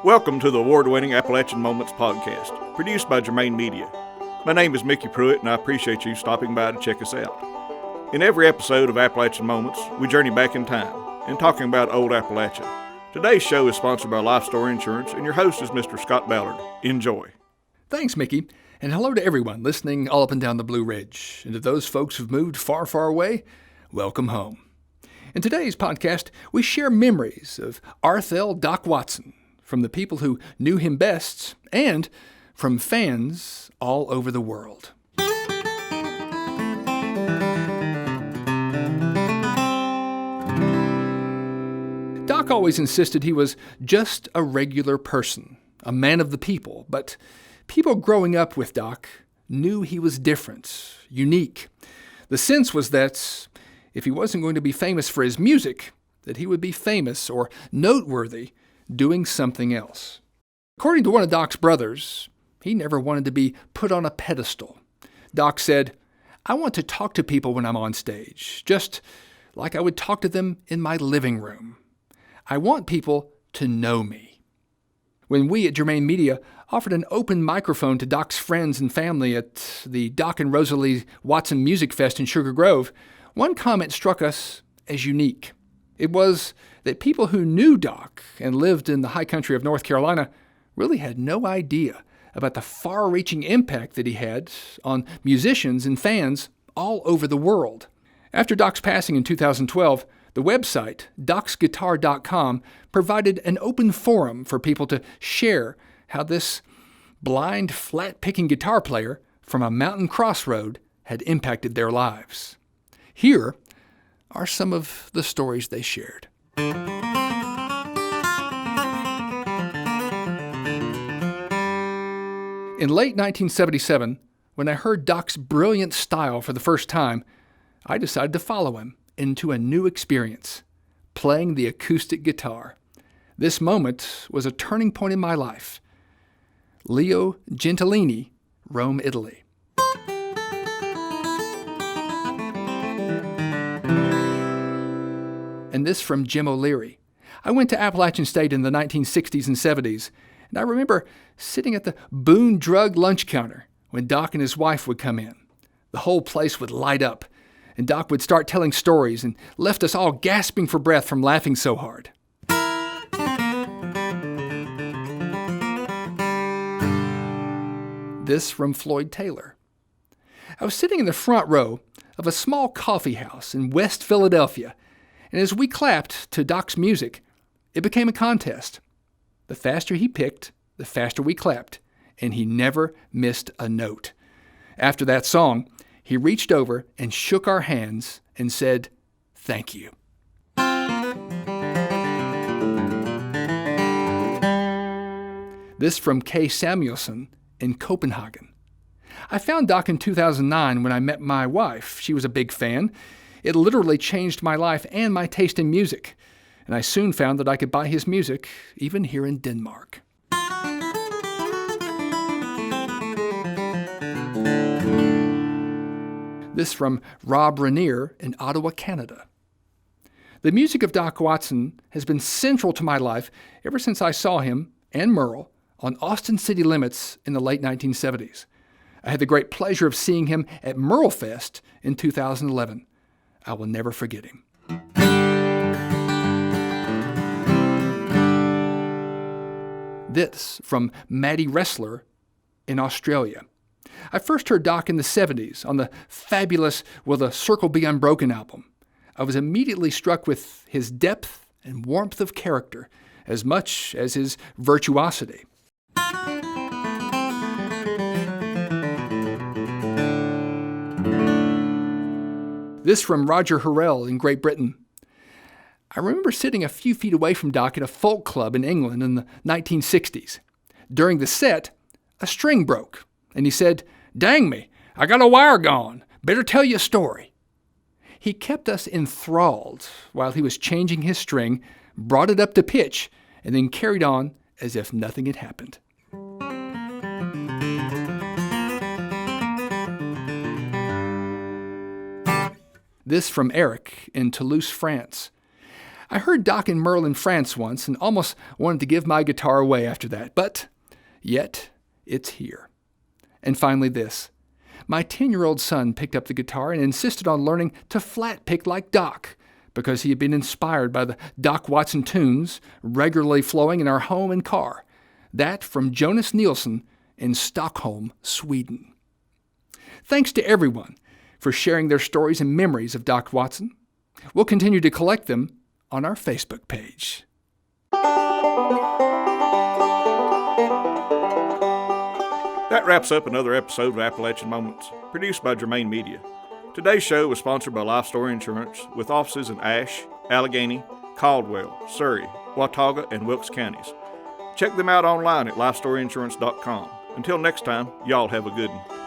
Welcome to the award-winning Appalachian Moments podcast, produced by Germain Media. My name is Mickey Pruitt, and I appreciate you stopping by to check us out. In every episode of Appalachian Moments, we journey back in time and talking about old Appalachia. Today's show is sponsored by Life Story Insurance, and your host is Mr. Scott Ballard. Enjoy. Thanks, Mickey, and hello to everyone listening all up and down the Blue Ridge. And to those folks who've moved far, far away, welcome home. In today's podcast, we share memories of Arthel Doc Watson, from the people who knew him best, and from fans all over the world. Doc always insisted he was just a regular person, a man of the people, but people growing up with Doc knew he was different, unique. The sense was that if he wasn't going to be famous for his music, that he would be famous or noteworthy doing something else. According to one of Doc's brothers, he never wanted to be put on a pedestal. Doc said, "I want to talk to people when I'm on stage, just like I would talk to them in my living room. I want people to know me." When we at Germain Media offered an open microphone to Doc's friends and family at the Doc and Rosalie Watson Music Fest in Sugar Grove, one comment struck us as unique. It was that people who knew Doc and lived in the high country of North Carolina really had no idea about the far-reaching impact that he had on musicians and fans all over the world. After Doc's passing in 2012, the website, docsguitar.com, provided an open forum for people to share how this blind, flat-picking guitar player from a mountain crossroad had impacted their lives. Here are some of the stories they shared. In late 1977, when I heard Doc's brilliant style for the first time, I decided to follow him into a new experience, playing the acoustic guitar. This moment was a turning point in my life. Leo Gentilini, Rome, Italy. And this from Jim OLeary. I went to Appalachian State in the 1960s and 70s, and I remember sitting at the Boone Drug lunch counter when Doc and his wife would come in. The whole place would light up, and Doc would start telling stories and left us all gasping for breath from laughing so hard. This from Floyd Taylor. I was sitting in the front row of a small coffee house in West Philadelphia, and as we clapped to Doc's music, it became a contest. The faster he picked, the faster we clapped, and he never missed a note. After that song, he reached over and shook our hands and said, "Thank you." This from K. Samuelson in Copenhagen. I found Doc in 2009 when I met my wife. She was a big fan. It literally changed my life and my taste in music, and I soon found that I could buy his music even here in Denmark. This from Rob Renier in Ottawa, Canada. The music of Doc Watson has been central to my life ever since I saw him and Merle on Austin City Limits in the late 1970s. I had the great pleasure of seeing him at Merle Fest in 2011. I will never forget him. This from Maddy Ressler in Australia. I first heard Doc in the 70s on the fabulous Will the Circle Be Unbroken album. I was immediately struck with his depth and warmth of character as much as his virtuosity. This from Roger Hurrell in Great Britain. I remember sitting a few feet away from Doc at a folk club in England in the 1960s. During the set, a string broke, and he said, "Dang me, I got a wire gone. Better tell you a story." He kept us enthralled while he was changing his string, brought it up to pitch, and then carried on as if nothing had happened. This from Eric in Toulouse, France. I heard Doc in Merle in France once and almost wanted to give my guitar away after that, but yet it's here. And finally this. My 10-year-old son picked up the guitar and insisted on learning to flat pick like Doc because he had been inspired by the Doc Watson tunes regularly flowing in our home and car. That from Jonas Nilsson in Stockholm, Sweden. Thanks to everyone for sharing their stories and memories of Doc Watson. We'll continue to collect them on our Facebook page. That wraps up another episode of Appalachian Moments, produced by Germain Media. Today's show was sponsored by Life Story Insurance, with offices in Ashe, Allegheny, Caldwell, Surrey, Watauga, and Wilkes counties. Check them out online at lifestoryinsurance.com. Until next time, y'all have a good one.